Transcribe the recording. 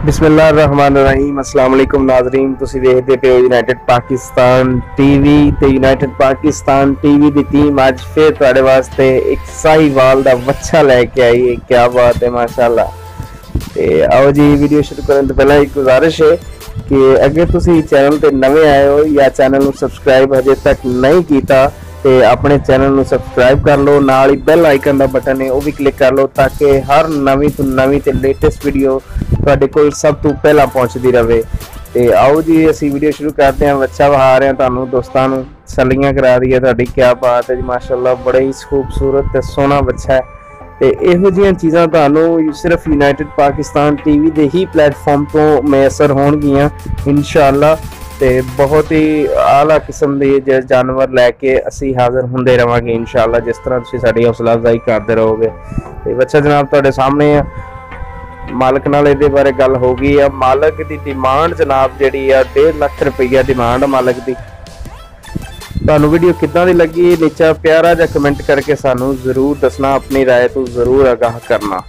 बिस्मिल्लाहिर्रहमानिर्रहीम अस्सलाम वालेकुम नाज़रीन, तुसी देखदे पे यूनाइटेड पाकिस्तान टीवी ते यूनाइटेड पाकिस्तान टीवी दी टीम अज फिर तुहाडे वास्ते एक साहीवाल दा बच्चा लैके आई है। क्या बात है माशाअल्लाह। ते आओ जी वीडियो शुरू करने तो पहला एक गुजारिश है कि अगर तुसी चैनल ते नवे आए हो या चैनल नू सब्सक्राइब हजे तक नहीं कीता ते अपने चैनल नू सब्सक्राइब कर लो, नाल ही बेल आइकन दा बटन है वो भी क्लिक कर लो ताकि हर नवी तो नवी ते लेटेस्ट वीडियो तुहाडे कोल सब तो पहला पहुंचती रहे। ते आओ जी असी वीडियो शुरू करते हैं। बच्चा वहा रहे हैं तुहानू दोस्तां नू, सलियां करा दी है तुहाडी। क्या बात है जी माशाअल्लाह, बड़ा ही खूबसूरत ते सोहना बच्चा है। ते इहो जिहियां चीज़ां तुहानू सिर्फ यूनाइटेड पाकिस्तान टीवी दे ही प्लेटफॉर्म तो मैसर होणगियां इंशाअल्लाह। ते बहुत ही आला किस्म के जानवर लैके असी हाजिर होंदे रहांगे इंशाअल्लाह, जिस तरह तुसीं साडी हौसला अफजाई करते रहोगे। ते बच्चा जनाब तुहाडे सामने है। मालक नाल इहदे बारे गल हो गई है। मालक की डिमांड जनाब जिहड़ी है 1.5 लाख रुपया डिमांड मालक की। तुहानू वीडियो किद्दां दी लगी नीचा प्यारा जा कमेंट करके सानू जरूर दसना, अपनी राय तो जरूर आगाह करना।